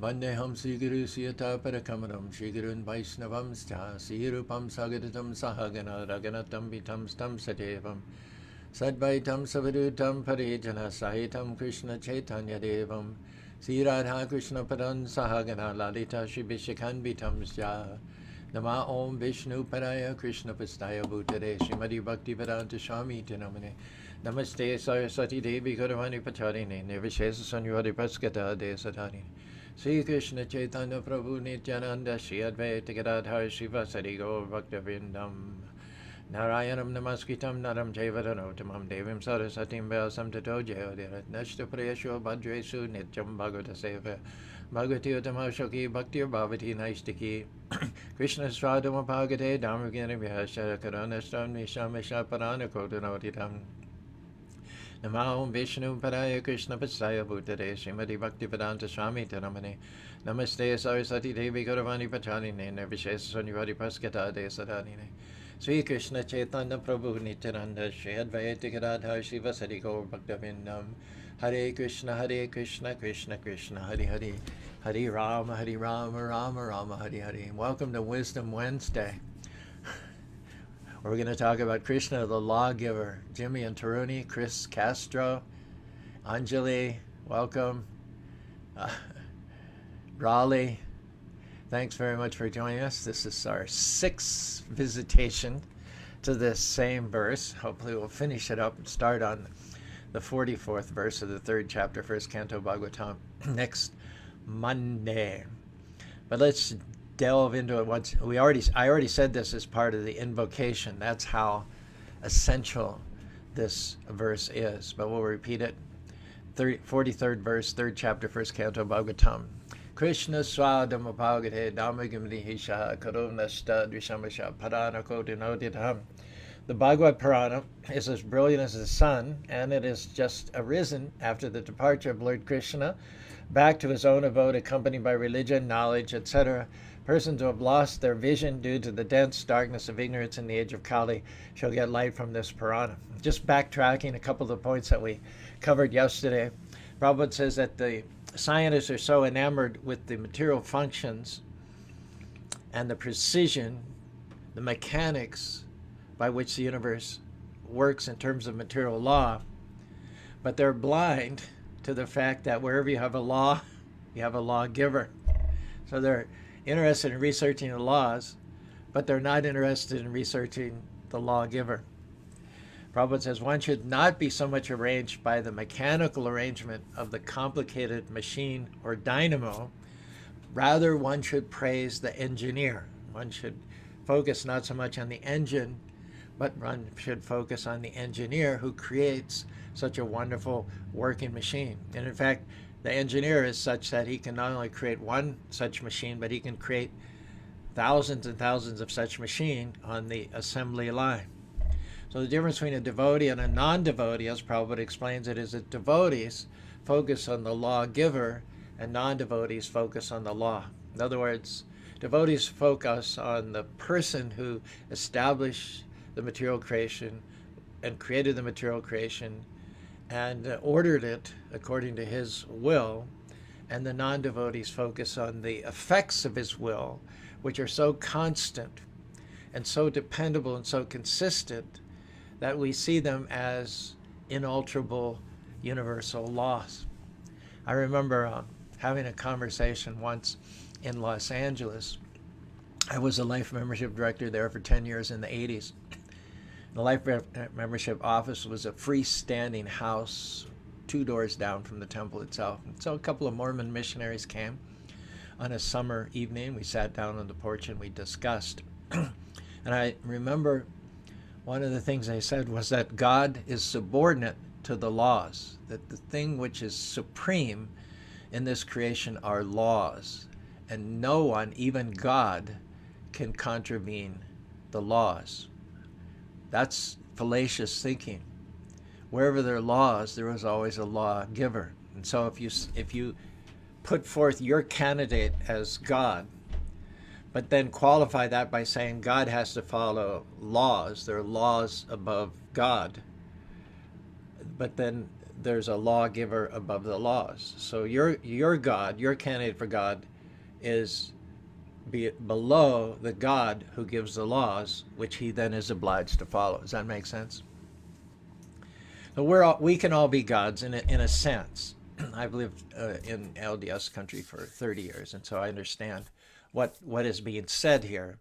Vandeham Sri Guru Siyata Parakamaram Sri Gurun Vaishnavam Sta Sri Rupam Sagadatam Sahagana Raganatam Vitam Stam Sadevam Sadvaitam Savadutam Parijana Sahitam Krishna Chaitanya Devam Sri Radha Krishna Padan Sahagana Lalita Shri Vishakhan Vitam Sja Nama Om Vishnu Paraya Krishna Pastaya Bhutare Srimadi Bhakti Vedanta Swami Tinamane Namaste Saraswati Devi Gauravani Pacharine Nirvishesa Sanyuhari Paskata Desatani Sri Krishna Chaitanya Prabhu Nityananda Sri Advaita Gadadhar Srivasadi Gaur Bhaktavindam Narayanam Namaskritam Naram Jaivaranottamam Devim Sarasatim Vyasam Tato Jayodirat Nashta Prayasho Bhadresu Nityam Bhagavata Seva Bhagavati Uttamashoki Bhakti Bhavati Naistiki Krishna Sradama Bhagate Dhamagani Vyashara Karanastam Nishamesha Parana Kodanotitam Namo Vishnu Padaya Krishna Pasaya Bhutare Srimati Bhakti Vedanta Swami Taramane Namaste Saraswati Devi Gauravani Pacharine Nirvishesa Sanyuhari Paskata Desadanine Sri Krishna Chaitanya Prabhu Nityananda Sri Advaita Gadadhar Srivasadi Gaur Bhaktavindam Hare Krishna Krishna Krishna Hare Hare Hare Rama Rama Rama Hare Hare. Welcome to Wisdom Wednesday. We're going to talk about Krishna, the Lawgiver. Jimmy and Taruni, Chris Castro, Anjali, welcome. Raleigh, thanks very much for joining us. This is our 6th visitation to this same verse. Hopefully we'll finish it up and start on the 44th verse of the 3rd chapter, 1st Canto Bhagavatam, next Monday. But let's delve into it once. I already said this as part of the invocation. That's how essential this verse is. But we'll repeat it. 43rd verse, 3rd chapter, 1st Canto Bhagavatam. Krishna swadama bhagate dhammagamni hisha karovnashta dvishamasha parana kodinodidham. The Bhagavad Purana is as brilliant as the sun, and it has just arisen after the departure of Lord Krishna back to his own abode, accompanied by religion, knowledge, etc. Persons who have lost their vision due to the dense darkness of ignorance in the age of Kali shall get light from this Purana. Just backtracking a couple of the points that we covered yesterday, Prabhupada says that the scientists are so enamored with the material functions and the precision, the mechanics by which the universe works in terms of material law, but they're blind to the fact that wherever you have a law, you have a lawgiver. So they're interested in researching the laws, but they're not interested in researching the lawgiver. Prabhupada says one should not be so much arranged by the mechanical arrangement of the complicated machine or dynamo. Rather, one should praise the engineer. One should focus not so much on the engine, but one should focus on the engineer who creates such a wonderful working machine. And in fact, the engineer is such that he can not only create one such machine, but he can create thousands and thousands of such machines on the assembly line. So the difference between a devotee and a non-devotee, as Prabhupada explains it, is that devotees focus on the lawgiver and non-devotees focus on the law. In other words, devotees focus on the person who established the material creation and created the material creation and ordered it according to his will, and the non-devotees focus on the effects of his will, which are so constant and so dependable and so consistent that we see them as inalterable universal laws. I remember having a conversation once in Los Angeles. I was a life membership director there for 10 years in the 80s. The life membership office was a freestanding house 2 doors down from the temple itself. And so a couple of Mormon missionaries came on a summer evening. We sat down on the porch and we discussed. And I remember one of the things they said was that God is subordinate to the laws, that the thing which is supreme in this creation are laws, and no one, even God, can contravene the laws. That's fallacious thinking. Wherever there are laws, there is always a lawgiver. And so if you put forth your candidate as God, but then qualify that by saying God has to follow laws, there are laws above God, but then there's a lawgiver above the laws. So your God, your candidate for God, is below the God who gives the laws, which he then is obliged to follow. Does that make sense? So we can all be gods in a sense. I've lived in LDS country for 30 years, and so I understand what is being said here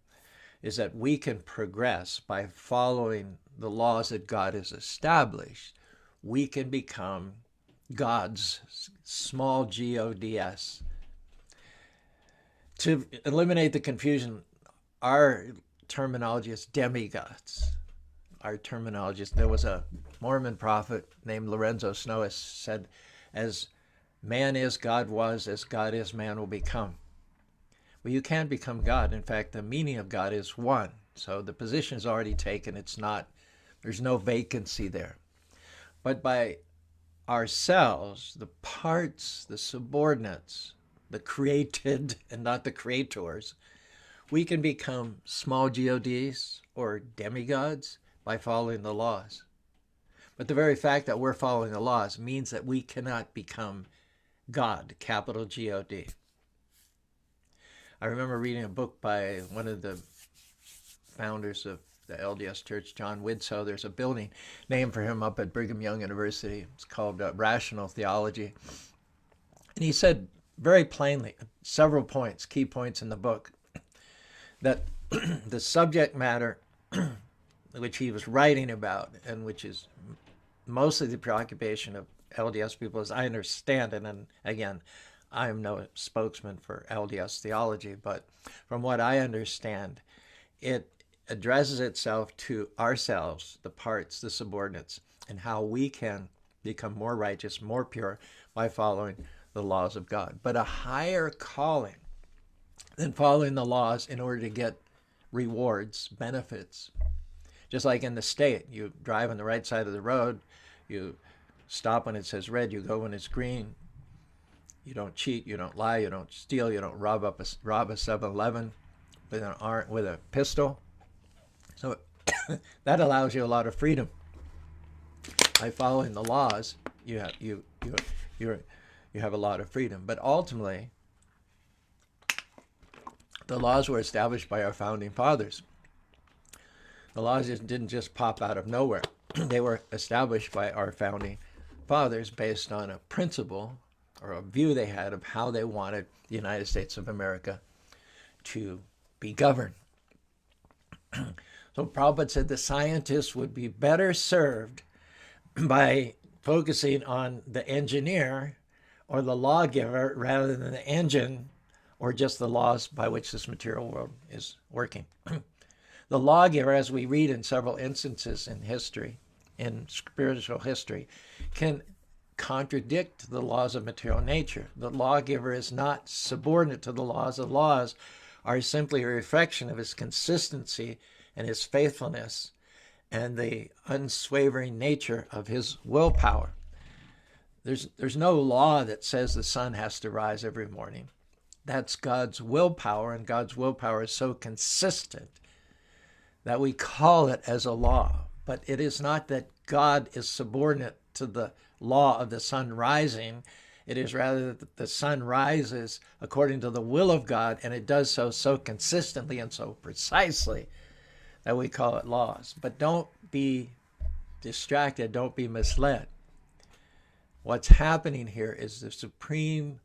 is that we can progress by following the laws that God has established. We can become gods, small G-O-D-S. To eliminate the confusion, our terminology is demigods. Our terminology is, there was a Mormon prophet named Lorenzo Snow said, as man is, God was, as God is, man will become. Well, you can't become God. In fact, the meaning of God is one. So the position is already taken. There's no vacancy there. But by ourselves, the parts, the subordinates, the created and not the creators, we can become small gods or demigods by following the laws. But the very fact that we're following the laws means that we cannot become God, capital G-O-D. I remember reading a book by one of the founders of the LDS Church, John Widsoe. There's a building named for him up at Brigham Young University. It's called Rational Theology. And he said very plainly, several points, key points in the book, that the subject matter which he was writing about, and which is mostly the preoccupation of LDS people, as I understand it, and again, I am no spokesman for LDS theology, but from what I understand, it addresses itself to ourselves, the parts, the subordinates, and how we can become more righteous, more pure by following the laws of God. But a higher calling than following the laws in order to get rewards, benefits. Just like in the state, you drive on the right side of the road, you stop when it says red, you go when it's green. You don't cheat, you don't lie, you don't steal, you don't rob a 7-Eleven with a pistol. So that allows you a lot of freedom. By following the laws, you have a lot of freedom. But ultimately, the laws were established by our founding fathers. The laws didn't just pop out of nowhere. They were established by our founding fathers based on a principle or a view they had of how they wanted the United States of America to be governed. So Prabhupada said the scientists would be better served by focusing on the engineer or the lawgiver rather than the engine or just the laws by which this material world is working. The lawgiver, as we read in several instances in history, in spiritual history, can contradict the laws of material nature. The lawgiver is not subordinate to the laws. The laws are simply a reflection of his consistency and his faithfulness and the unswavering nature of his willpower. There's no law that says the sun has to rise every morning. That's God's willpower, and God's willpower is so consistent that we call it as a law. But it is not that God is subordinate to the law of the sun rising. It is rather that the sun rises according to the will of God, and it does so consistently and so precisely that we call it laws. But don't be distracted, don't be misled. What's happening here is the supreme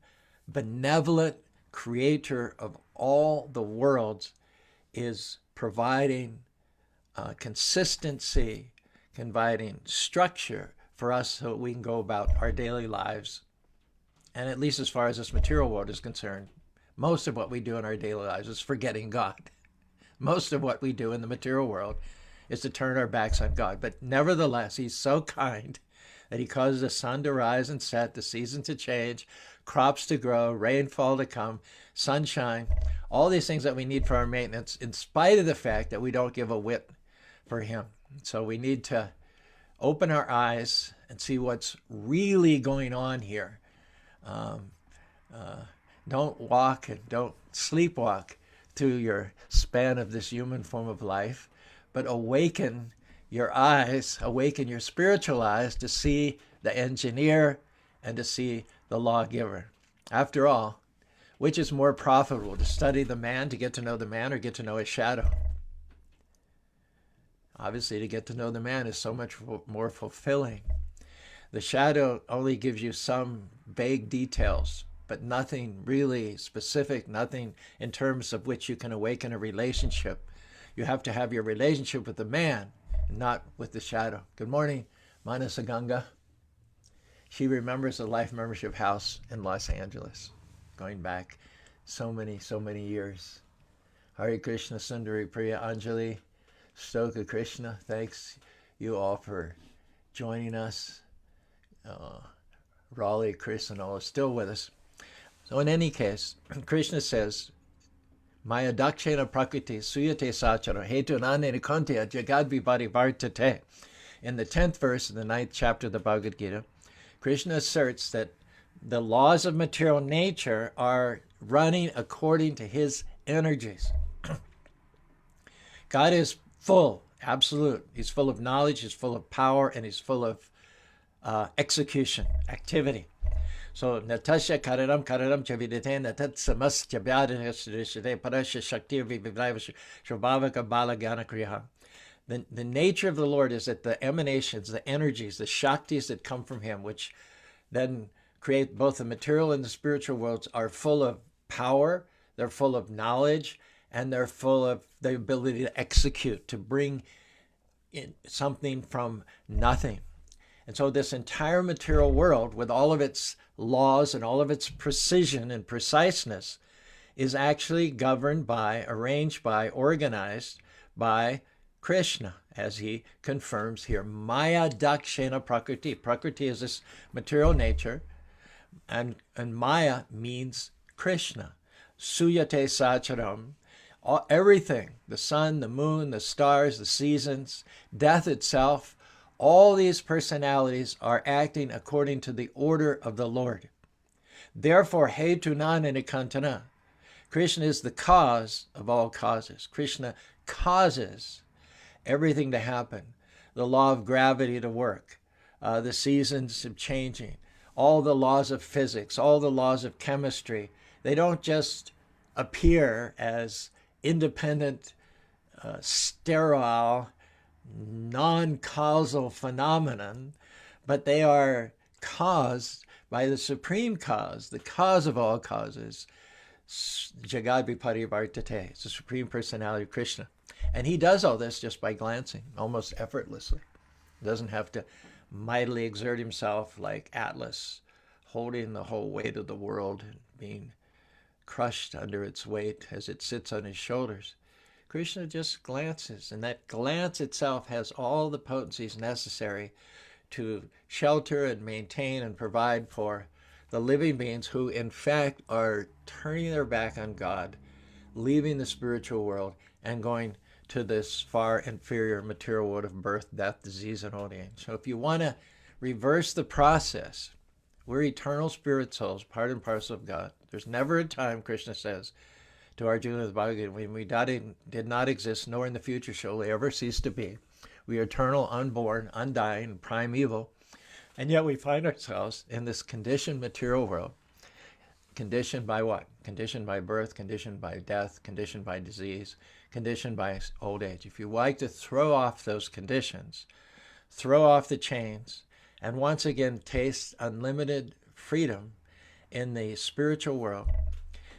benevolent creator of all the worlds is providing consistency, providing structure for us so we can go about our daily lives. And at least as far as this material world is concerned, most of what we do in our daily lives is forgetting God. Most of what we do in the material world is to turn our backs on God. But nevertheless, he's so kind that he causes the sun to rise and set, the season to change, crops to grow, rainfall to come, sunshine, all these things that we need for our maintenance, in spite of the fact that we don't give a whit for him. So we need to open our eyes and see what's really going on here. Don't walk and don't sleepwalk through your span of this human form of life, but awaken your eyes, awaken your spiritual eyes to see the engineer, and to see the lawgiver. After all, which is more profitable, to study the man, to get to know the man, or get to know his shadow? Obviously, to get to know the man is so much more fulfilling. The shadow only gives you some vague details, but nothing really specific, nothing in terms of which you can awaken a relationship. You have to have your relationship with the man, not with the shadow. Good morning, Manasaganga. She remembers a life membership house in Los Angeles, going back so many years. Hare Krishna, Sundari Priya, Anjali, Stoka Krishna, thanks you all for joining us. Raleigh, Chris, and all are still with us. So in any case, Krishna says, Maya dakshena prakriti suyate sachara hetu nane nikontia jagad vibhati vartate. In the 10th verse of the 9th chapter of the Bhagavad Gita, Krishna asserts that the laws of material nature are running according to his energies. God is full, absolute. He's full of knowledge, he's full of power, and he's full of execution, activity. So, Natasha Kararam Chavidate, Natat Samas Chabyadishade, Parasha Shakti Vivivaiva Shabhavaka Balagana Kriya. The nature of the Lord is that the emanations, the energies, the Shaktis that come from him, which then create both the material and the spiritual worlds, are full of power, they're full of knowledge, and they're full of the ability to execute, to bring in something from nothing. And so this entire material world, with all of its laws and all of its precision and preciseness, is actually governed by, arranged by, organized by Krishna, as he confirms here. Maya dakshena prakriti. Prakriti is this material nature, and Maya means Krishna. Suyate sacharam. Everything, the sun, the moon, the stars, the seasons, death itself, all these personalities are acting according to the order of the Lord. Therefore, hetunana nikantana. Krishna is the cause of all causes. Krishna causes everything to happen. The law of gravity to work, the seasons of changing, all the laws of physics, all the laws of chemistry. They don't just appear as independent, sterile, non-causal phenomenon, but they are caused by the supreme cause, the cause of all causes, Jagad Vipari Vartate. It's the Supreme Personality of Krishna. And he does all this just by glancing, almost effortlessly. He doesn't have to mightily exert himself like Atlas, holding the whole weight of the world and being crushed under its weight as it sits on his shoulders. Krishna just glances, and that glance itself has all the potencies necessary to shelter and maintain and provide for the living beings who, in fact, are turning their back on God, leaving the spiritual world, and going to this far inferior material world of birth, death, disease, and old age. So if you want to reverse the process, we're eternal spirit souls, part and parcel of God. There's never a time, Krishna says to Arjuna the Bhagavad Gita, when we did not exist, nor in the future shall we ever cease to be. We are eternal, unborn, undying, primeval, and yet we find ourselves in this conditioned material world. Conditioned by what? Conditioned by birth, conditioned by death, conditioned by disease, conditioned by old age. If you like to throw off those conditions, throw off the chains, and once again taste unlimited freedom in the spiritual world,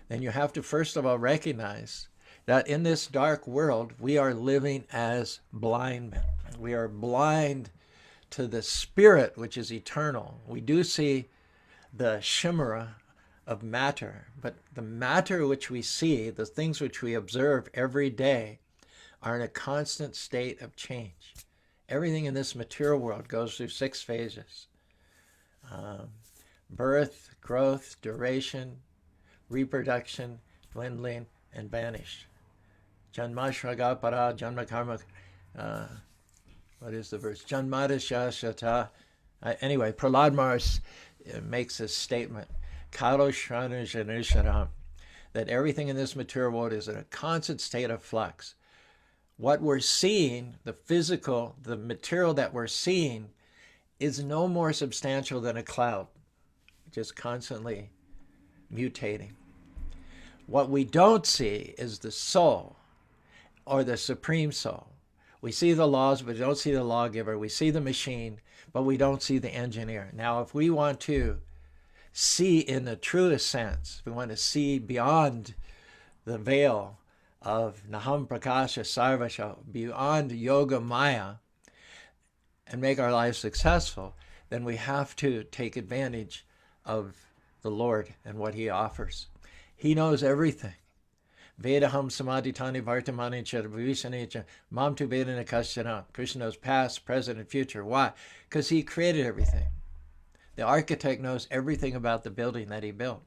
then you have to first of all recognize that in this dark world, we are living as blind men. We are blind to the spirit, which is eternal. We do see the chimera of matter, but the matter which we see, the things which we observe every day, are in a constant state of change. Everything in this material world goes through 6 phases. Birth, growth, duration, reproduction, dwindling, and vanish. Janmashraga para janma karma. What is the verse? Janmadasya shata. Anyway, Prahlad Maharaj makes this statement. Caru shranu janusharam. That everything in this material world is in a constant state of flux. What we're seeing, the physical, the material that we're seeing, is no more substantial than a cloud, just constantly mutating. What we don't see is the soul, or the supreme soul. We see the laws, but we don't see the lawgiver. We see the machine, but we don't see the engineer. Now, if we want to see in the truest sense, we want to see beyond the veil of Naham Prakasha Sarvasha, beyond Yoga Maya, and make our lives successful, then we have to take advantage of the Lord and what he offers. He knows everything. Vedaham samadhitani vartamani charabhavishanecha mam tu vedana kashyana. Krishna knows past, present, and future. Why? Because he created everything. The architect knows everything about the building that he built.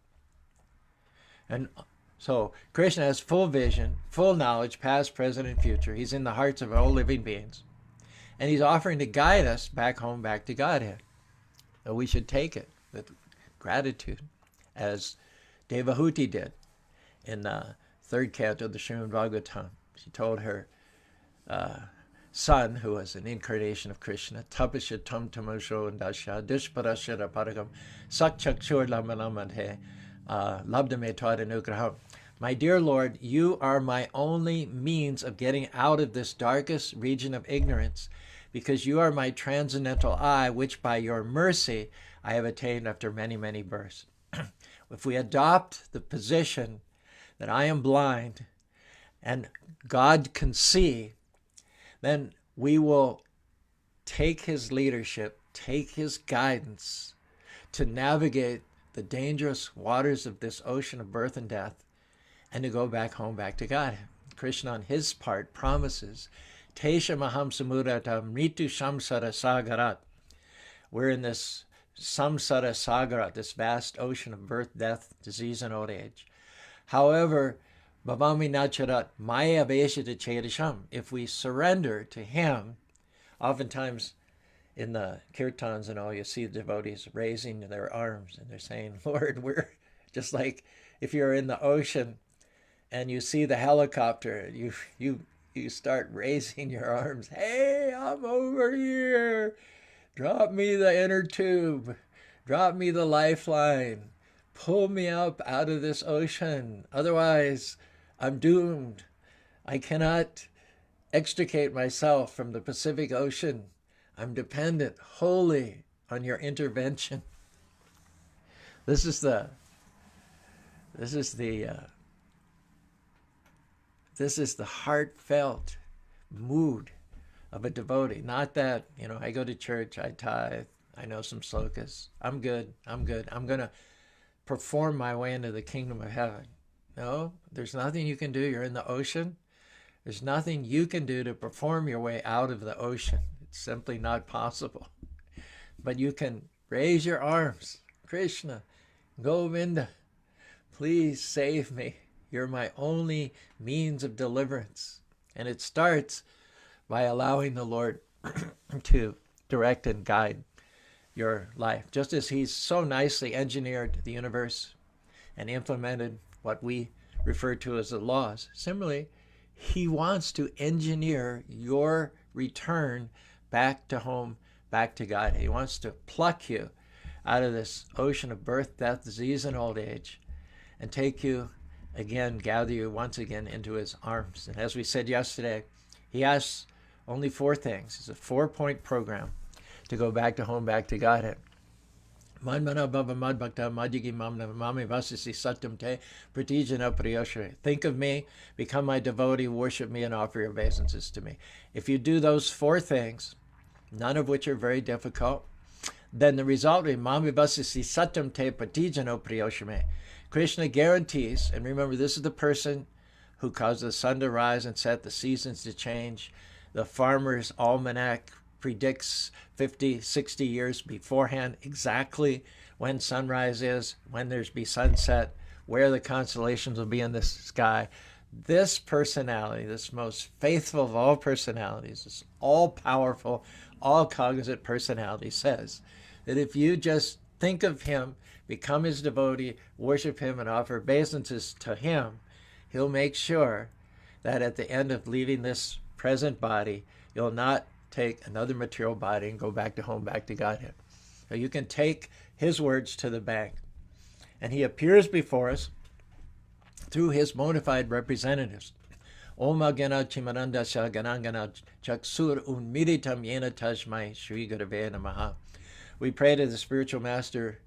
And so Krishna has full vision, full knowledge, past, present, and future. He's in the hearts of all living beings. And he's offering to guide us back home, back to Godhead. So we should take it with gratitude, as Devahuti did in the third canto of the Srimad Bhagavatam. She told her son, who was an incarnation of Krishna, Tapasya tam tamasho and dasha dushparashara paragam sakchakshur lamanamadhe labdame tadanugraham. My dear Lord, you are my only means of getting out of this darkest region of ignorance, because you are my transcendental eye, which by your mercy I have attained after many, many births. If we adopt the position that I am blind and God can see, then we will take his leadership, take his guidance to navigate the dangerous waters of this ocean of birth and death, and to go back home, back to God. Krishna, on his part, promises, Tesha maham samudata mritu samsara sagarat. We're in this samsara sagarat, this vast ocean of birth, death, disease, and old age. However, bhavami nacharat maya veshita chedisham. If we surrender to him, oftentimes in the kirtans and all, you see the devotees raising their arms and they're saying, Lord, we're just like if you're in the ocean and you see the helicopter, you start raising your arms. Hey, I'm over here. Drop me the inner tube. Drop me the lifeline. Pull me up out of this ocean. Otherwise, I'm doomed. I cannot extricate myself from the Pacific Ocean. I'm dependent wholly on your intervention. This is the heartfelt mood of a devotee. Not that, I go to church, I tithe, I know some slokas. I'm good. I'm going to perform my way into the kingdom of heaven. No, there's nothing you can do. You're in the ocean. There's nothing you can do to perform your way out of the ocean. It's simply not possible. But you can raise your arms. Krishna, Govinda, please save me. You're my only means of deliverance. And it starts by allowing the Lord to direct and guide your life. Just as he's so nicely engineered the universe and implemented what we refer to as the laws, similarly, he wants to engineer your return back to home, back to God. He wants to pluck you out of this ocean of birth, death, disease, and old age, and take you again, gather you once again into his arms. And as we said yesterday, he asks only 4 things. It's a 4-point program to go back to home, back to Godhead. Think of me, become my devotee, worship me, and offer your obeisances to me. If you do those 4 things, none of which are very difficult, then the result will be Krishna guarantees, and remember, this is the person who caused the sun to rise and set, the seasons to change. The farmer's almanac predicts 50, 60 years beforehand exactly when sunrise is, when there's be sunset, where the constellations will be in the sky. This personality, this most faithful of all personalities, this all-powerful, all-cognizant personality, says that if you just think of him, become his devotee, worship him, and offer obeisances to him, he'll make sure that at the end of leaving this present body, you'll not take another material body and go back to home, back to Godhead. So you can take his words to the bank. And he appears before us through his bona fide representatives. Oma gana chimaranda sha ganangana chaksur unmiritam yena tajmai shri gurave namaha. We pray to the spiritual master,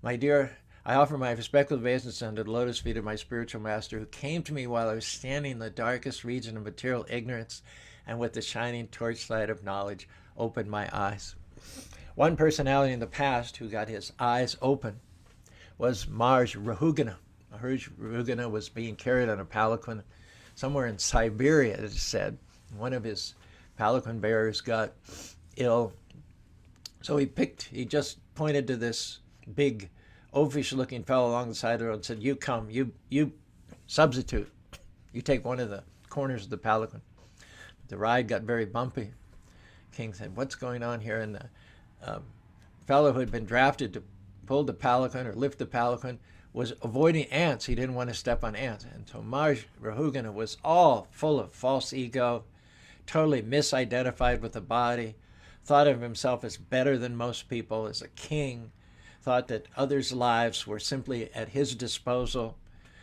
my dear, I offer my respectful obeisance under the lotus feet of my spiritual master, who came to me while I was standing in the darkest region of material ignorance, and with the shining torchlight of knowledge opened my eyes. One personality in the past who got his eyes open was Maharaj Rahugana. Maharaj Rahugana was being carried on a palanquin somewhere in Siberia, it is said. One of his palanquin bearers got ill. So he just pointed to this big, oafish-looking fellow along the side of the road and said, you come, you substitute. You take one of the corners of the palanquin. The ride got very bumpy. King said, what's going on here? And the fellow who had been drafted to pull the palanquin or lift the palanquin was avoiding ants. He didn't want to step on ants. And so Maharaj Rahugana was all full of false ego, totally misidentified with the body, thought of himself as better than most people, as a king, thought that others' lives were simply at his disposal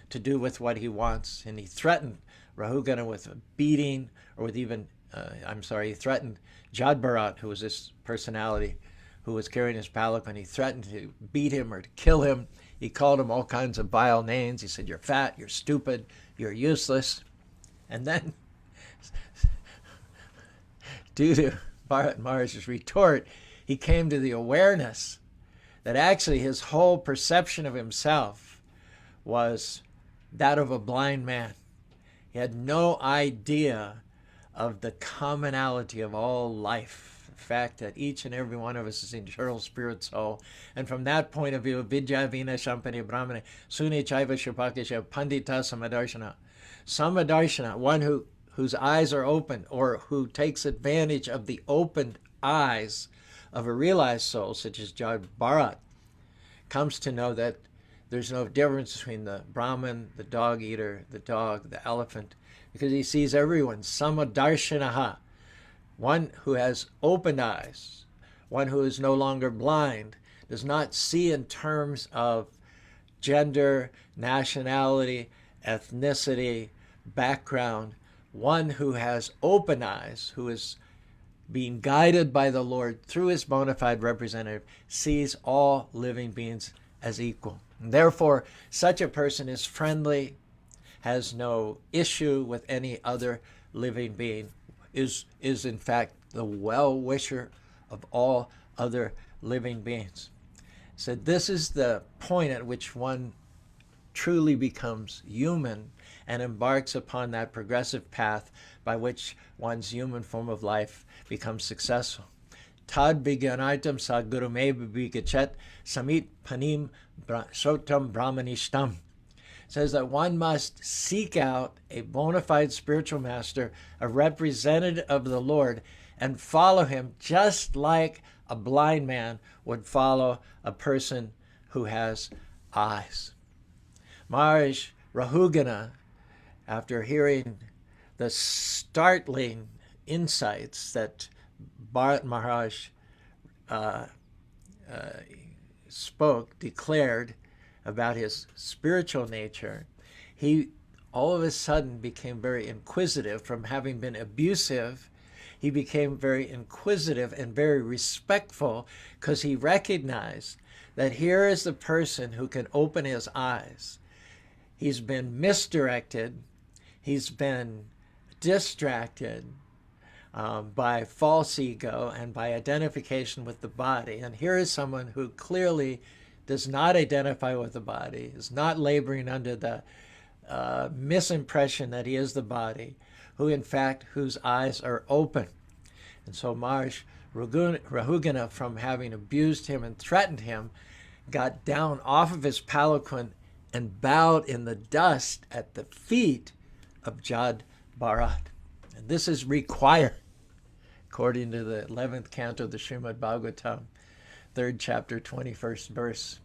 to do with what he wants. And he threatened Rahugana with a beating, or with even, he threatened Jadbharat, who was this personality who was carrying his palanquin. He threatened to beat him or to kill him. He called him all kinds of vile names. He said, you're fat, you're stupid, you're useless. And then, due to Bharat Maharaj's retort, he came to the awareness that actually his whole perception of himself was that of a blind man. He had no idea of the commonality of all life. The fact that each and every one of us is an eternal spirit soul. And from that point of view, Vidya Vina Shampani Brahmane, Suni Chaiva Shupakesha Pandita Samadarshana. Samadarshana, one whose eyes are open, or who takes advantage of the opened eyes of a realized soul, such as Jad Bharat, comes to know that there's no difference between the Brahman, the dog eater, the dog, the elephant, because he sees everyone. Samadarshanaha, one who has opened eyes, one who is no longer blind, does not see in terms of gender, nationality, ethnicity, background. One who has open eyes, who is being guided by the Lord through his bona fide representative, sees all living beings as equal. And therefore, such a person is friendly, has no issue with any other living being, is in fact the well-wisher of all other living beings. So this is the point at which one truly becomes human and embarks upon that progressive path by which one's human form of life becomes successful. Tad vigyanartam sadgurume vigachet samit panim sotam brahmanishtam. Says that one must seek out a bona fide spiritual master, a representative of the Lord, and follow him just like a blind man would follow a person who has eyes. Maharaj Rahugana, after hearing the startling insights that Bharat Maharaj declared about his spiritual nature, he all of a sudden became very inquisitive. From having been abusive, he became very inquisitive and very respectful, because he recognized that here is the person who can open his eyes. He's been misdirected. He's been distracted by false ego and by identification with the body. And here is someone who clearly does not identify with the body, is not laboring under the misimpression that he is the body, whose eyes are open. And so Maharaj Rahugana, from having abused him and threatened him, got down off of his palanquin and bowed in the dust at the feet of Jad Bharat. And this is required, according to the 11th canto of the Srimad Bhagavatam, 3rd chapter, 21st verse.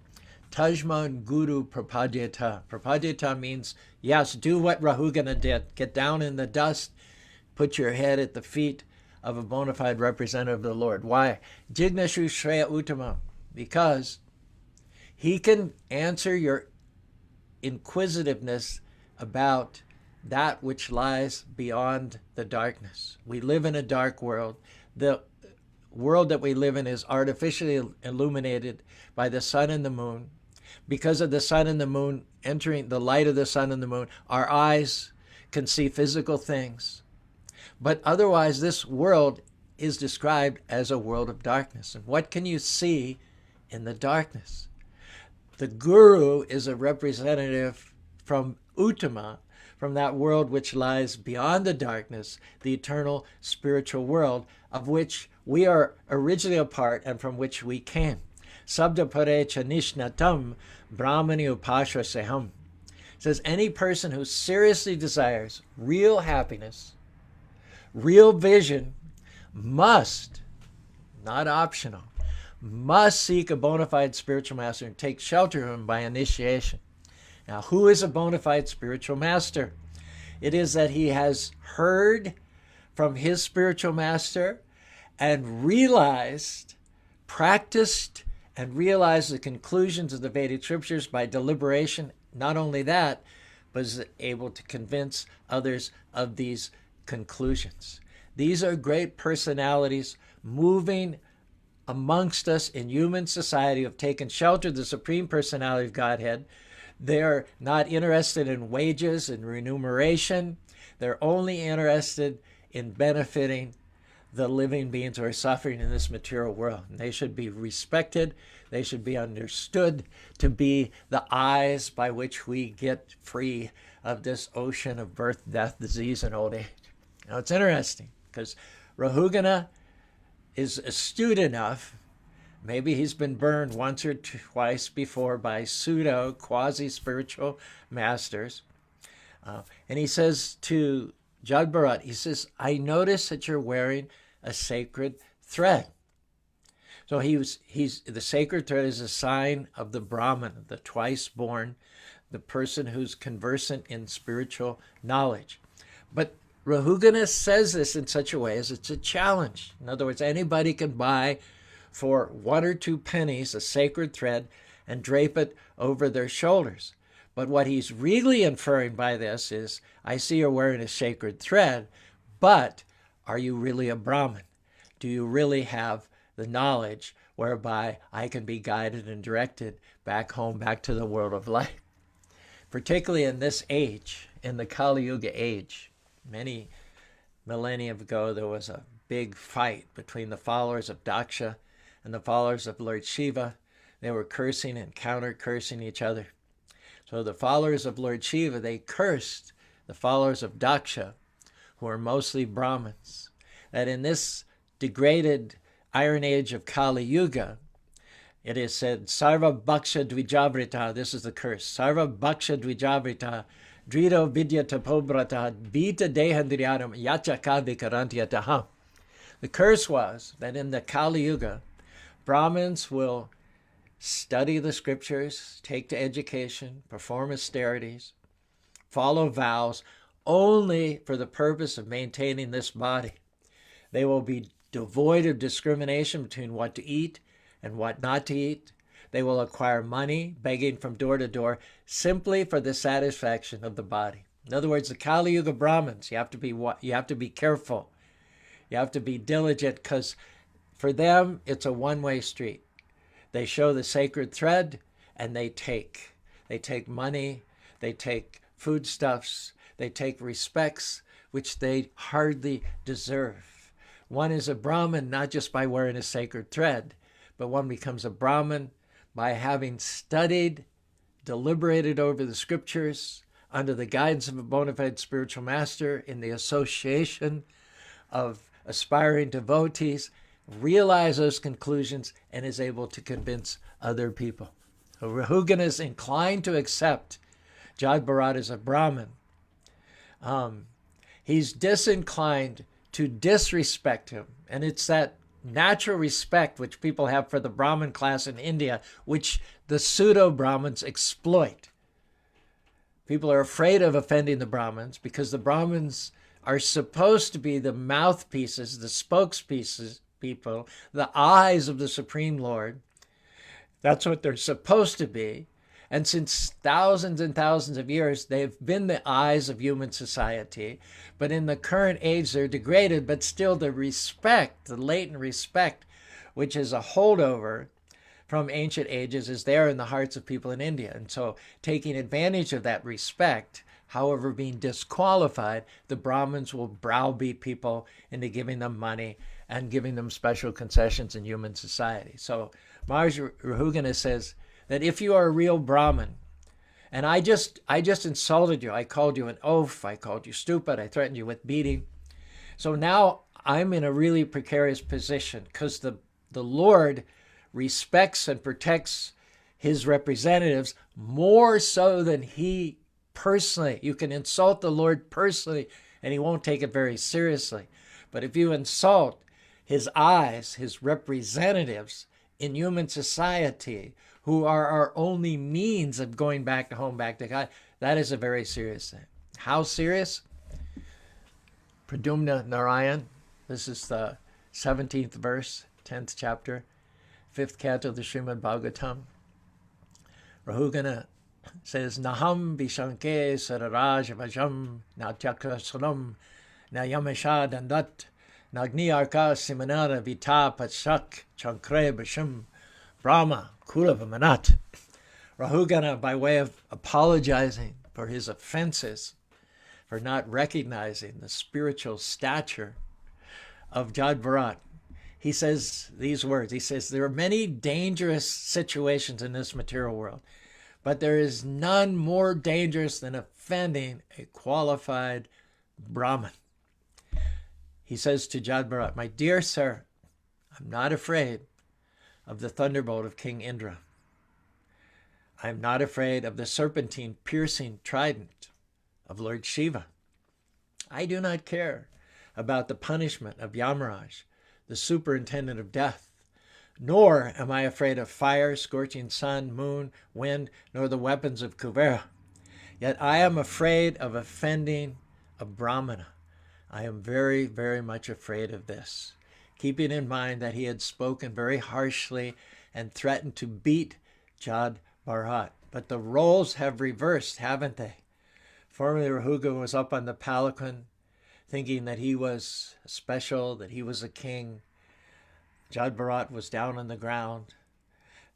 Tajman Guru Prapadyata. Prapadyata means, yes, do what Rahugana did. Get down in the dust, put your head at the feet of a bona fide representative of the Lord. Why? Jignashu Shreya Uttama. Because he can answer your inquisitiveness about that which lies beyond the darkness. We live in a dark world. The world that we live in is artificially illuminated by the sun and the moon. Because of the sun and the moon entering the light of the sun and the moon, our eyes can see physical things. But otherwise, this world is described as a world of darkness. And what can you see in the darkness? The guru is a representative from Uttama, from that world which lies beyond the darkness, the eternal spiritual world, of which we are originally a part and from which we came. Sabda parecha nishnatam brahmani upashra seham. It says any person who seriously desires real happiness, real vision, must, not optional, must seek a bona fide spiritual master and take shelter of him by initiation. Now, who is a bona fide spiritual master? It is that he has heard from his spiritual master and realized, practiced, and realized the conclusions of the Vedic scriptures by deliberation. Not only that, but is able to convince others of these conclusions. These are great personalities moving amongst us in human society, who have taken shelter of the Supreme Personality of Godhead. They're not interested in wages and remuneration. They're only interested in benefiting the living beings who are suffering in this material world. And they should be respected. They should be understood to be the eyes by which we get free of this ocean of birth, death, disease, and old age. Now, it's interesting because Rahugana is astute enough. Maybe he's been burned once or twice before by pseudo, quasi-spiritual masters. And he says to Jagbarat, he says, I notice that you're wearing a sacred thread. So the sacred thread is a sign of the Brahman, the twice born, the person who's conversant in spiritual knowledge. But Rahugana says this in such a way as it's a challenge. In other words, anybody can buy for 1 or 2 pennies a sacred thread and drape it over their shoulders. But what he's really inferring by this is, I see you're wearing a sacred thread, but are you really a Brahmin? Do you really have the knowledge whereby I can be guided and directed back home, back to the world of light? Particularly in this age, in the Kali Yuga age. Many millennia ago, there was a big fight between the followers of Daksha and the followers of Lord Shiva. They were cursing and counter-cursing each other. So the followers of Lord Shiva, they cursed the followers of Daksha, who are mostly Brahmins, that in this degraded Iron Age of Kali Yuga, it is said, Sarva Bhaksha Dvijavrita, this is the curse, Sarva Bhaksha Dvijavrita, Drido Vidya Tapobrata, Vita Dehandriyadam, Yachaka Vikarantyataha. The curse was that in the Kali Yuga, Brahmins will study the scriptures, take to education, perform austerities, follow vows, only for the purpose of maintaining this body. They will be devoid of discrimination between what to eat and what not to eat. They will acquire money, begging from door to door, simply for the satisfaction of the body. In other words, the Kali Yuga Brahmins, you have to be careful. You have to be diligent, because for them, it's a one-way street. They show the sacred thread, and they take. They take money, they take foodstuffs, they take respects, which they hardly deserve. One is a Brahmin not just by wearing a sacred thread, but one becomes a Brahmin by having studied, deliberated over the scriptures, under the guidance of a bona fide spiritual master, in the association of aspiring devotees, realize those conclusions, and is able to convince other people. So Rahugana is inclined to accept Jagbarat as a Brahmin. He's disinclined to disrespect him. And it's that natural respect which people have for the Brahmin class in India, which the pseudo-Brahmins exploit. People are afraid of offending the Brahmins because the Brahmins are supposed to be the mouthpieces, the spokespieces, people, the eyes of the Supreme Lord. That's what they're supposed to be. And since thousands and thousands of years, they've been the eyes of human society. But in the current age, they're degraded, but still the respect, the latent respect, which is a holdover from ancient ages, is there in the hearts of people in India. And so taking advantage of that respect, however being disqualified, the Brahmins will browbeat people into giving them money and giving them special concessions in human society. So Maharaj Rahugana says that if you are a real Brahmin, and I just insulted you, I called you an oaf, I called you stupid, I threatened you with beating. So now I'm in a really precarious position because the Lord respects and protects his representatives more so than he personally. You can insult the Lord personally and he won't take it very seriously. But if you insult his eyes, his representatives in human society, who are our only means of going back to home, back to God, that is a very serious thing. How serious? Pradumna Narayan, this is the 17th verse, 10th chapter, 5th canto of the Srimad Bhagavatam. Rahugana says, Naham Vishanke Sararaj Vajam Natyakrasanam Nayamesha Dandat Nagni Arka Simanara Vita Patsak Chankre Basham Brahma Kulavamanat. Rahugana, by way of apologizing for his offenses, for not recognizing the spiritual stature of Jad Bharat, he says these words. He says, there are many dangerous situations in this material world, but there is none more dangerous than offending a qualified Brahmin. He says to Jad Bharat, my dear sir, I'm not afraid of the thunderbolt of King Indra. I'm not afraid of the serpentine piercing trident of Lord Shiva. I do not care about the punishment of Yamaraj, the superintendent of death, nor am I afraid of fire, scorching sun, moon, wind, nor the weapons of Kuvera. Yet I am afraid of offending a Brahmana. I am very, very much afraid of this, keeping in mind that he had spoken very harshly and threatened to beat Jad Bharat. But the roles have reversed, haven't they? Formerly, Rahugana was up on the palanquin, thinking that he was special, that he was a king. Jad Bharat was down on the ground.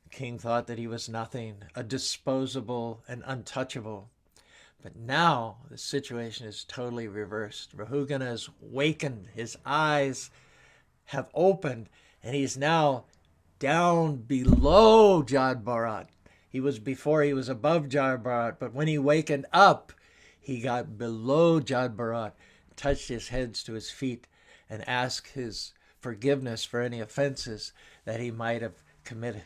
The king thought that he was nothing, a disposable and untouchable. But now the situation is totally reversed. Rahugana has wakened, his eyes have opened, and he's now down below Jad Bharat. He was above Jad Bharat, but when he wakened up, he got below Jad Bharat, touched his heads to his feet, and asked his forgiveness for any offenses that he might have committed.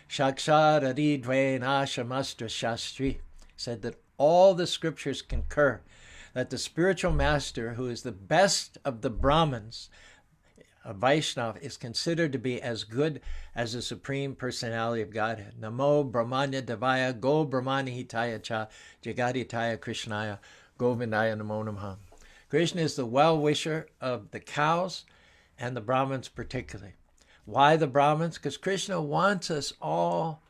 Shakshad Adi Dvaina Shamastra Shastri said that all the scriptures concur that the spiritual master, who is the best of the Brahmins, a Vaishnava, is considered to be as good as the Supreme Personality of Godhead. Namo Brahmanya Devaya Go Brahmani Hitaya Cha Jagaditaya Krishnaya Govindaya Namo Namaha. Krishna is the well-wisher of the cows and the Brahmins particularly. Why the Brahmins? Because Krishna wants us all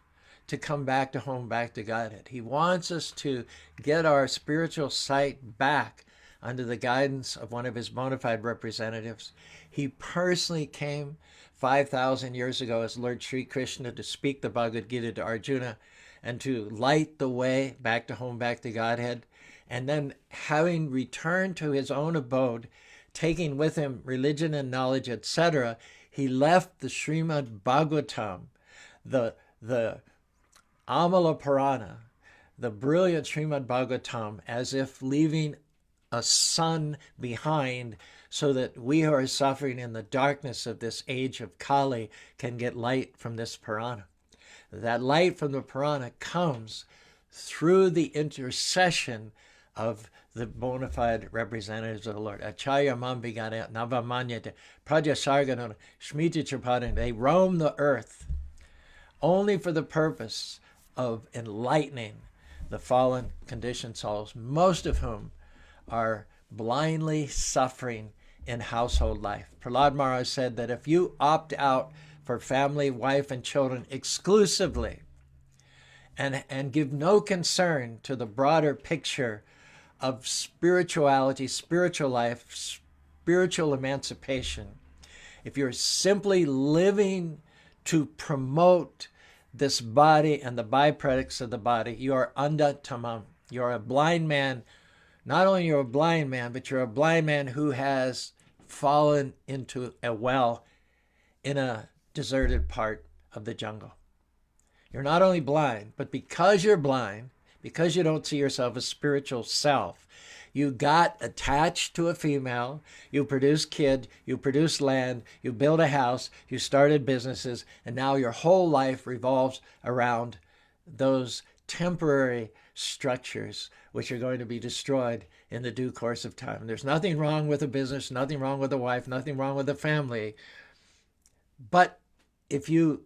to come back to home, back to Godhead. He wants us to get our spiritual sight back under the guidance of one of his bona fide representatives. He personally came 5,000 years ago as Lord Sri Krishna to speak the Bhagavad Gita to Arjuna and to light the way back to home, back to Godhead. And then having returned to his own abode, taking with him religion and knowledge, etc., he left the Srimad Bhagavatam, the Amala Purana, the brilliant Srimad Bhagavatam, as if leaving a sun behind so that we who are suffering in the darkness of this age of Kali can get light from this Purana. That light from the Purana comes through the intercession of the bona fide representatives of the Lord. Acharya Mambigana Navamanyate Praja Sargana Shmiti Tripadan. They roam the earth only for the purpose of enlightening the fallen conditioned souls, most of whom are blindly suffering in household life. Prahlad Maharaj said that if you opt out for family, wife, and children exclusively and give no concern to the broader picture of spirituality, spiritual life, spiritual emancipation, if you're simply living to promote this body and the byproducts of the body, you are anda tamam. You're a blind man. Not only you're a blind man, but you're a blind man who has fallen into a well in a deserted part of the jungle. You're not only blind, but because you're blind, because you don't see yourself as spiritual self, you got attached to a female, you produced kid, you produced land, you built a house, you started businesses, and now your whole life revolves around those temporary structures which are going to be destroyed in the due course of time. There's nothing wrong with a business, nothing wrong with a wife, nothing wrong with a family. But if you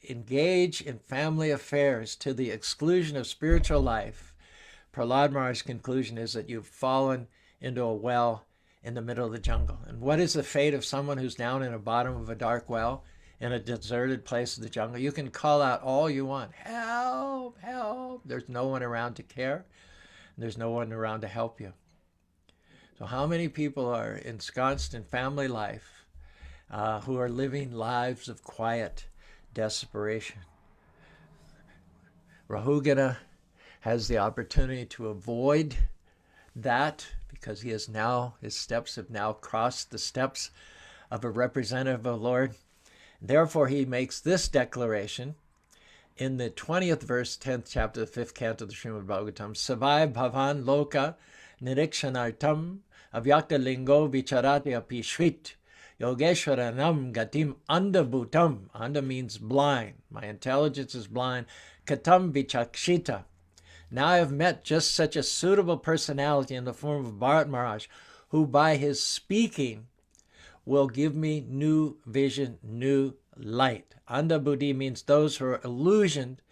engage in family affairs to the exclusion of spiritual life, Prahlad Maharaj's conclusion is that you've fallen into a well in the middle of the jungle. And what is the fate of someone who's down in the bottom of a dark well in a deserted place of the jungle? You can call out all you want, help, help. There's no one around to care. And there's no one around to help you. So how many people are ensconced in family life who are living lives of quiet desperation? Rahugana has the opportunity to avoid that because his steps have now crossed the steps of a representative of the Lord. Therefore, he makes this declaration in the 20th verse, 10th chapter, the 5th canto of the Srimad Bhagavatam. Savai bhavan loka nirikshanartam avyakta lingo vicharati api shvit yogeshwaranam gatim andabhutam. Anda means blind. My intelligence is blind. Katam vichakshita. Now I have met just such a suitable personality in the form of Bharat Maharaj, who by his speaking will give me new vision, new light. Andabhuti means those who are illusioned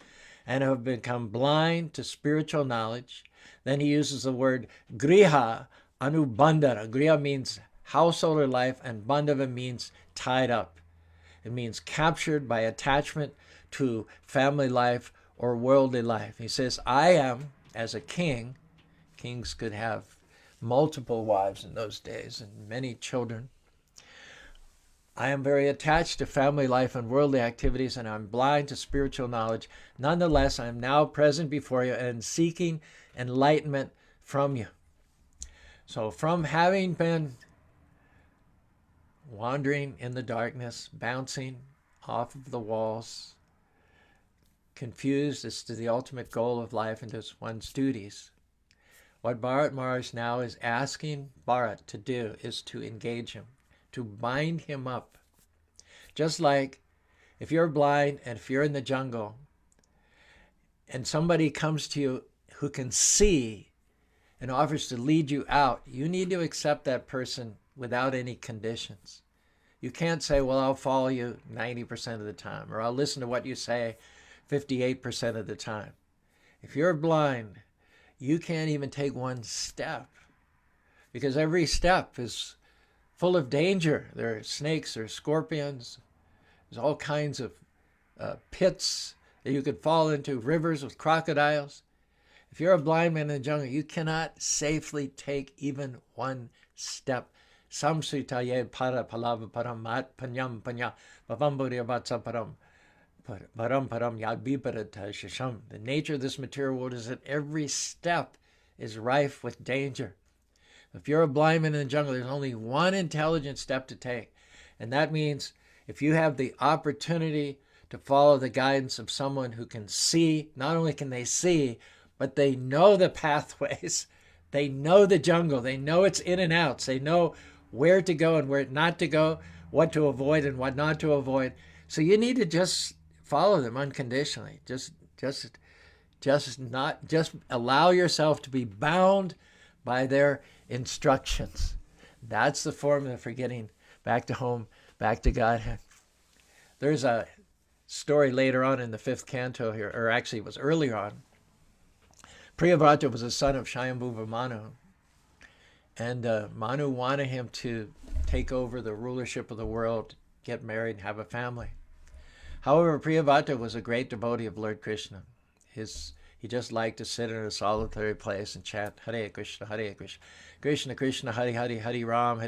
and have become blind to spiritual knowledge. Then he uses the word griha anubandhana. Griha means household or life, and bandhava means tied up. It means captured by attachment to family life or worldly life. He says, I am, as a king, kings could have multiple wives in those days and many children. I am very attached to family life and worldly activities, and I'm blind to spiritual knowledge. Nonetheless, I am now present before you and seeking enlightenment from you. So from having been wandering in the darkness, bouncing off of the walls, confused as to the ultimate goal of life and as one's duties, what Bharat Maharaj now is asking Bharat to do is to engage him, to bind him up. Just like if you're blind and if you're in the jungle and somebody comes to you who can see and offers to lead you out, you need to accept that person without any conditions. You can't say, well, I'll follow you 90% of the time, or I'll listen to what you say 58% of the time. If you're blind, you can't even take one step because every step is full of danger. There are snakes, there are scorpions, there's all kinds of pits that you could fall into, rivers with crocodiles. If you're a blind man in the jungle, you cannot safely take even one step. Samsritaye para palava param mat panyam panya bhavamburiya vatsa param. The nature of this material world is that every step is rife with danger. If you're a blind man in the jungle, there's only one intelligent step to take. And that means if you have the opportunity to follow the guidance of someone who can see, not only can they see, but they know the pathways. They know the jungle. They know its in and outs. They know where to go and where not to go, what to avoid and what not to avoid. So you need to just follow them unconditionally. Just allow yourself to be bound by their instructions. That's the formula for getting back to home, back to Godhead. There's a story later on in the 5th canto here, or actually it was earlier on. Priyavrata was a son of Shayambhuva Manu, And Manu wanted him to take over the rulership of the world, get married, and have a family. However, Priyavata was a great devotee of Lord Krishna. He just liked to sit in a solitary place and chant Hare Krishna, Krishna Krishna, Hare Hare, Hare Ram,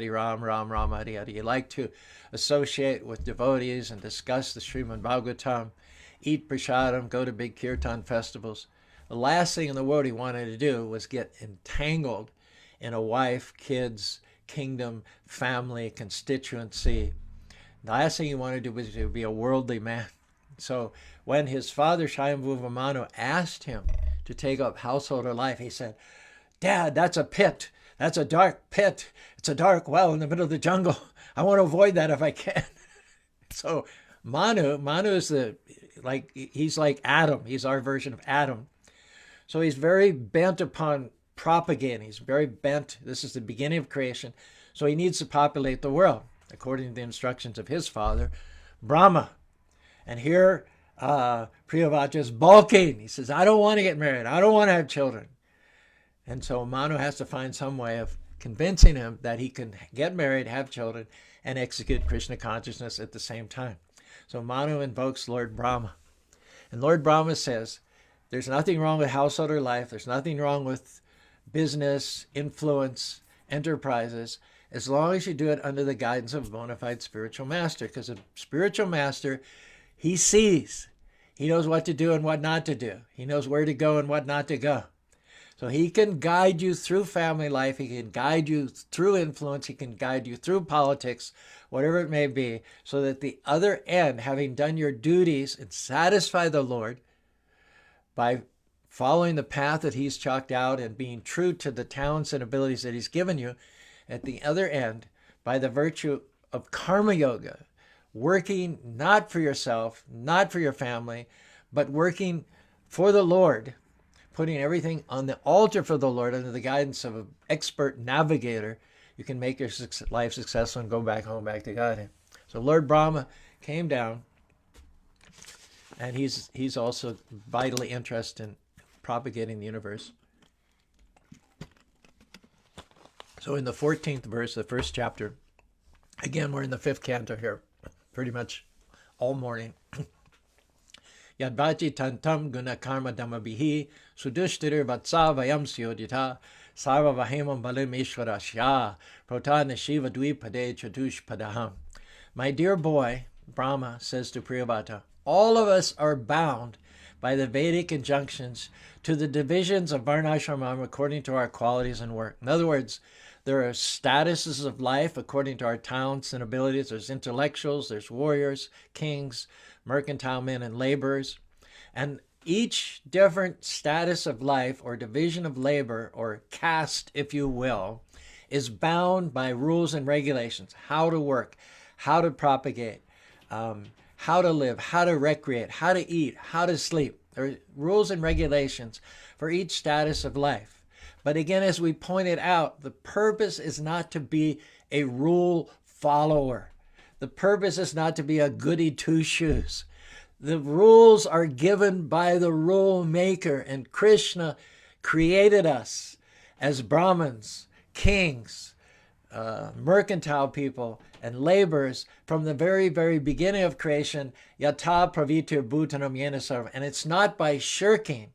Ram Ram, Hare Hare. He liked to associate with devotees and discuss the Srimad Bhagavatam, eat prasadam, go to big kirtan festivals. The last thing in the world he wanted to do was get entangled in a wife, kids, kingdom, family, constituency. The last thing he wanted to do was to be a worldly man. So when his father, Shayamvuva Manu, asked him to take up householder life, he said, "Dad, that's a pit. That's a dark pit. It's a dark well in the middle of the jungle. I want to avoid that if I can." So Manu is he's like Adam. He's our version of Adam. So he's very bent upon propagating. He's very bent. This is the beginning of creation. So he needs to populate the world, according to the instructions of his father, Brahma. And here, Priyavata is balking. He says, "I don't want to get married. I don't want to have children." And so Manu has to find some way of convincing him that he can get married, have children, and execute Krishna consciousness at the same time. So Manu invokes Lord Brahma. And Lord Brahma says, there's nothing wrong with householder life. There's nothing wrong with business, influence, enterprises, as long as you do it under the guidance of a bona fide spiritual master. Because a spiritual master, he sees. He knows what to do and what not to do. He knows where to go and what not to go. So he can guide you through family life. He can guide you through influence. He can guide you through politics, whatever it may be, so that the other end, having done your duties and satisfy the Lord by following the path that he's chalked out and being true to the talents and abilities that he's given you, at the other end, by the virtue of karma yoga, working not for yourself, not for your family, but working for the Lord, putting everything on the altar for the Lord under the guidance of an expert navigator, you can make your life successful and go back home, back to God. So Lord Brahma came down, and he's also vitally interested in propagating the universe. So in the 14th verse, the first chapter, again, we're in the 5th canto here, pretty much all morning. Yadvachi tantam guna karma dhammabihi sudushtirir vatsa vayam syodhita sarva vahemam balim ishvarashya protana shiva dvipade chadush padaham. My dear boy, Brahma says to Priyavata, all of us are bound by the Vedic injunctions to the divisions of varnashramam according to our qualities and work. In other words, there are statuses of life according to our talents and abilities. There's intellectuals, there's warriors, kings, mercantile men, and laborers. And each different status of life or division of labor or caste, if you will, is bound by rules and regulations, how to work, how to propagate, how to live, how to recreate, how to eat, how to sleep. There are rules and regulations for each status of life. But again, as we pointed out, the purpose is not to be a rule follower. The purpose is not to be a goody two-shoes. The rules are given by the rule maker, and Krishna created us as Brahmins, kings, mercantile people, and laborers from the very, very beginning of creation, yata pravitir bhutanam yena sarvam. And it's not by shirking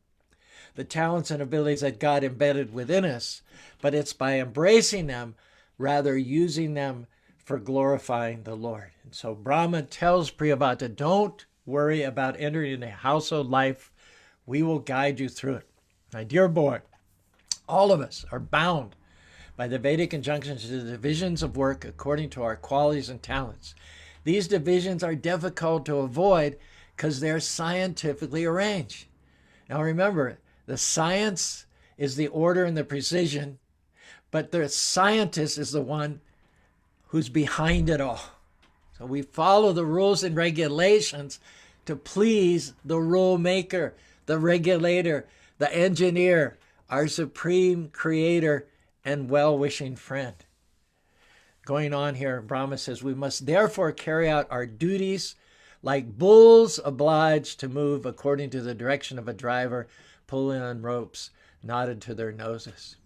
the talents and abilities that God embedded within us, but it's by embracing them, rather using them for glorifying the Lord. And so Brahma tells Priyavata, don't worry about entering into household life. We will guide you through it. My dear boy, all of us are bound by the Vedic injunctions to the divisions of work according to our qualities and talents. These divisions are difficult to avoid because they're scientifically arranged. Now remember, the science is the order and the precision, but the scientist is the one who's behind it all. So we follow the rules and regulations to please the rule maker, the regulator, the engineer, our supreme creator and well-wishing friend. Going on here, Brahma says, we must therefore carry out our duties like bulls obliged to move according to the direction of a driver pulling on ropes knotted to their noses.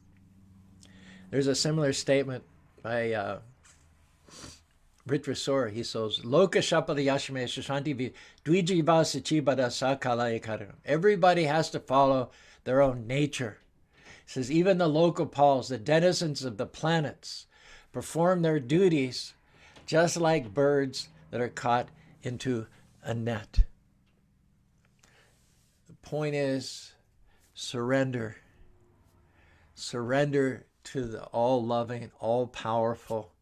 There's a similar statement by Ritrasura. He says, Loka Shapala Yashme Shashanti Dvijiva Sichibada Sakala Ekaram. Everybody has to follow their own nature. He says, even the local Pauls, the denizens of the planets, perform their duties just like birds that are caught into a net. The point is, surrender. Surrender to the all-loving, all-powerful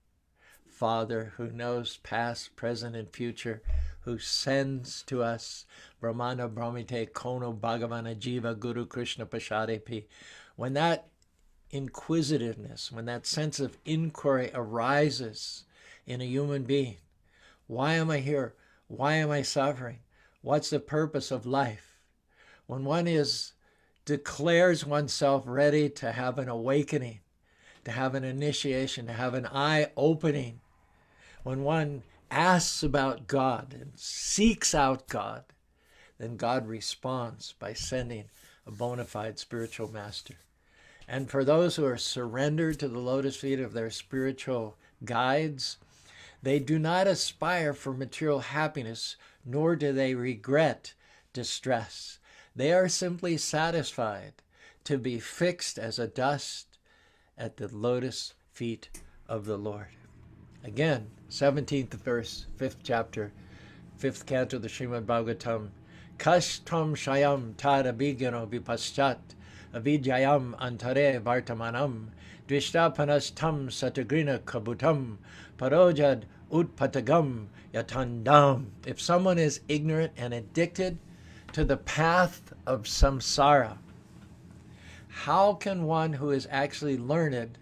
Father who knows past, present, and future, who sends to us Brahmana Brahmite Kono Bhagavana Jiva Guru Krishna Pashadepi. When that inquisitiveness, when that sense of inquiry arises in a human being, why am I here? Why am I suffering? What's the purpose of life? When one declares oneself ready to have an awakening, to have an initiation, to have an eye-opening, when one asks about God and seeks out God, then God responds by sending a bona fide spiritual master. And for those who are surrendered to the lotus feet of their spiritual guides, they do not aspire for material happiness, nor do they regret distress. They are simply satisfied to be fixed as a dust at the lotus feet of the Lord. Again, 17th verse, 5th chapter, 5th canto of the Srimad Bhagavatam. Kashtam shayam tada bigano vipaschat avidyayam antare vartamanam dvishtapanastam satagrina kabutam parojad utpatagam yatandam. If someone is ignorant and addicted to the path of samsara, how can one who is actually learned,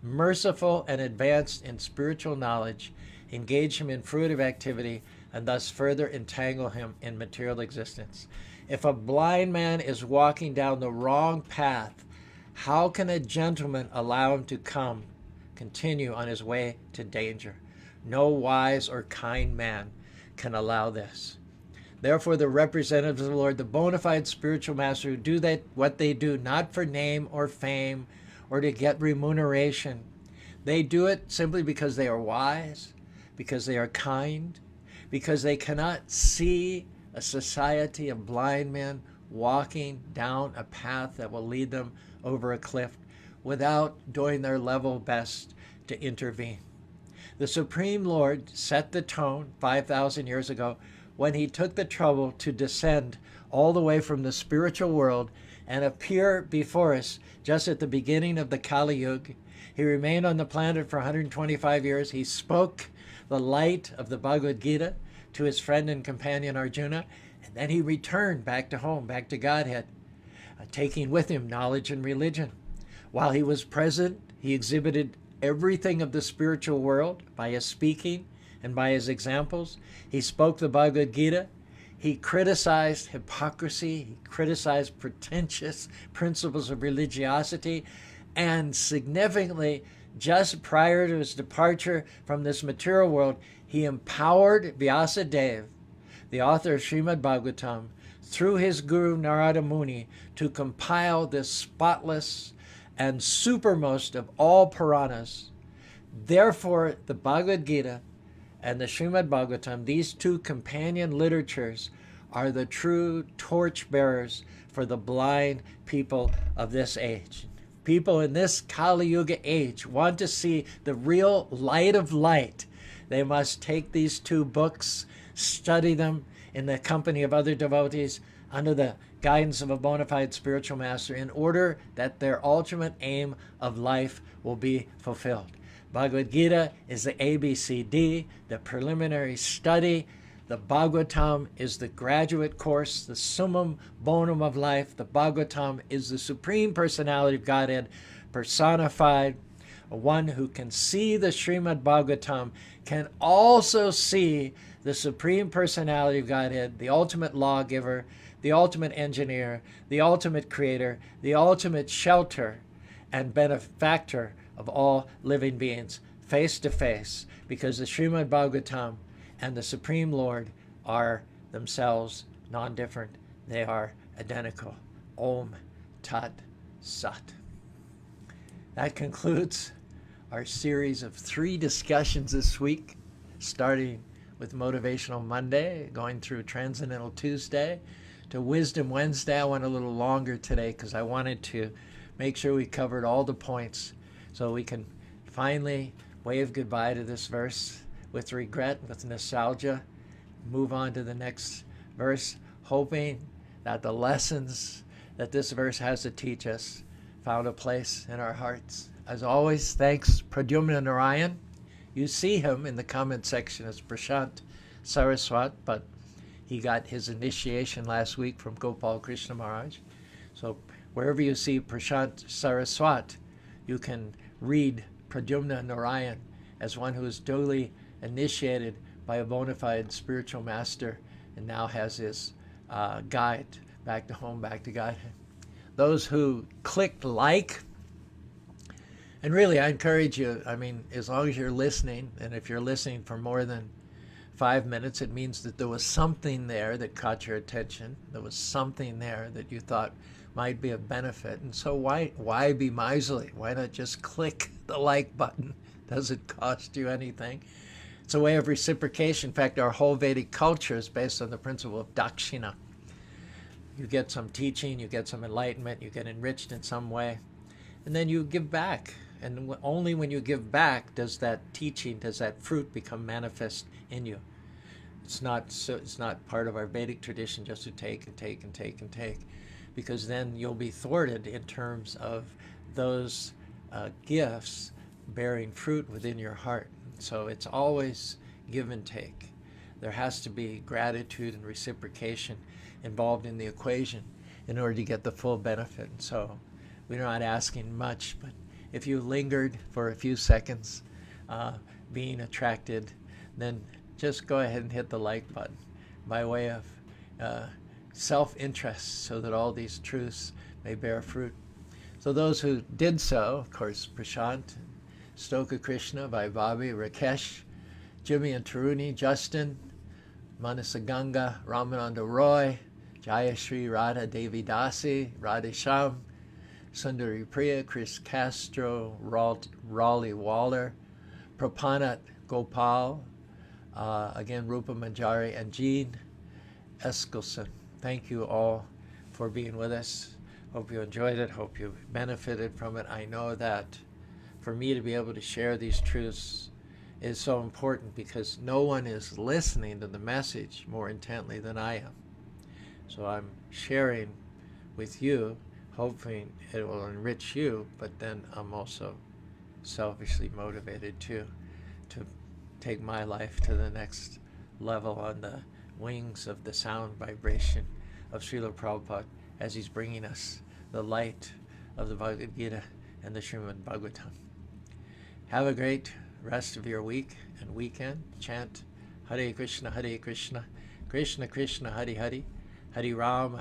merciful, and advanced in spiritual knowledge engage him in fruitive activity and thus further entangle him in material existence? If a blind man is walking down the wrong path, how can a gentleman allow him to continue on his way to danger? No wise or kind man can allow this. Therefore, the representatives of the Lord, the bona fide spiritual master who do what they do, not for name or fame or to get remuneration. They do it simply because they are wise, because they are kind, because they cannot see a society of blind men walking down a path that will lead them over a cliff without doing their level best to intervene. The Supreme Lord set the tone 5,000 years ago when he took the trouble to descend all the way from the spiritual world and appear before us just at the beginning of the Kali Yuga. He remained on the planet for 125 years. He spoke the light of the Bhagavad Gita to his friend and companion Arjuna, and then he returned back to home, back to Godhead, taking with him knowledge and religion. While he was present, he exhibited everything of the spiritual world by his speaking and by his examples. He spoke the Bhagavad Gita. He criticized hypocrisy. He criticized pretentious principles of religiosity. And significantly, just prior to his departure from this material world, he empowered Vyasadeva, the author of Srimad Bhagavatam, through his guru Narada Muni to compile this spotless and supermost of all Puranas. Therefore, the Bhagavad Gita and the Srimad Bhagavatam, these two companion literatures, are the true torchbearers for the blind people of this age. People in this Kali Yuga age want to see the real light of light. They must take these two books, study them in the company of other devotees, under the guidance of a bona fide spiritual master, in order that their ultimate aim of life will be fulfilled. Bhagavad Gita is the ABCD, the preliminary study. The Bhagavatam is the graduate course, the summum bonum of life. The Bhagavatam is the Supreme Personality of Godhead personified. One who can see the Srimad Bhagavatam can also see the Supreme Personality of Godhead, the ultimate lawgiver, the ultimate engineer, the ultimate creator, the ultimate shelter and benefactor of all living beings, face to face, because the Srimad Bhagavatam and the Supreme Lord are themselves non-different. They are identical. Om Tat Sat. That concludes our series of 3 discussions this week, starting with Motivational Monday, going through Transcendental Tuesday, to Wisdom Wednesday. I went a little longer today because I wanted to make sure we covered all the points so we can finally wave goodbye to this verse with regret, with nostalgia, move on to the next verse, hoping that the lessons that this verse has to teach us found a place in our hearts. As always, thanks Pradyumna Narayan. You see him in the comment section as Prashant Saraswat, but he got his initiation last week from Gopal Krishna Maharaj. So wherever you see Prashant Saraswat, you can read Pradyumna Narayan as one who is duly initiated by a bona fide spiritual master and now has his guide back to home, back to God. Those who clicked like, and really I encourage you, as long as you're listening, and if you're listening for more than 5 minutes, it means that there was something there that caught your attention. There was something there that you thought might be of benefit. And so why be miserly? Why not just click the like button? Doesn't cost you anything. It's a way of reciprocation. In fact, our whole Vedic culture is based on the principle of dakshina. You get some teaching, you get some enlightenment, you get enriched in some way, and then you give back. And only when you give back does that teaching, does that fruit become manifest in you. It's not part of our Vedic tradition just to take and take and take and take, because then you'll be thwarted in terms of those gifts bearing fruit within your heart. So it's always give and take. There has to be gratitude and reciprocation involved in the equation in order to get the full benefit. So we're not asking much, but if you lingered for a few seconds being attracted, then just go ahead and hit the like button by way of self-interest so that all these truths may bear fruit. So those who did so, of course, Prashant, Stoka Krishna, Vaibhavi, Rakesh, Jimmy and Taruni, Justin, Manasaganga, Ramananda Roy, Jayashri, Radha Devi Dasi, Radhesham, Sundari Priya, Chris Castro, Raleigh Waller, Prapanat Gopal, again Rupa Manjari, and Jean Eskelson. Thank you all for being with us. Hope you enjoyed it. Hope you benefited from it. I know that for me to be able to share these truths is so important because no one is listening to the message more intently than I am. So I'm sharing with you, hoping it will enrich you, but then I'm also selfishly motivated too to take my life to the next level on the wings of the sound vibration of Srila Prabhupada as he's bringing us the light of the Bhagavad Gita and the Srimad Bhagavatam. Have a great rest of your week and weekend. Chant Hare Krishna, Krishna Krishna, Hare Hare, Hare Ram,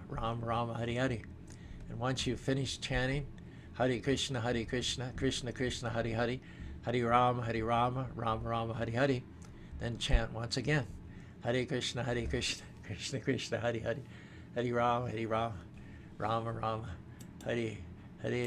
Ram Ram, Hare Hare. And once you've finished chanting Hare Krishna, Krishna Krishna, Hare Hare, Hare Ram, Ram Ram, Hare Hare, then chant once again Hare Krishna, Krishna Krishna, Hare Hare, Hare Ram, Ram Ram, Hare Hare.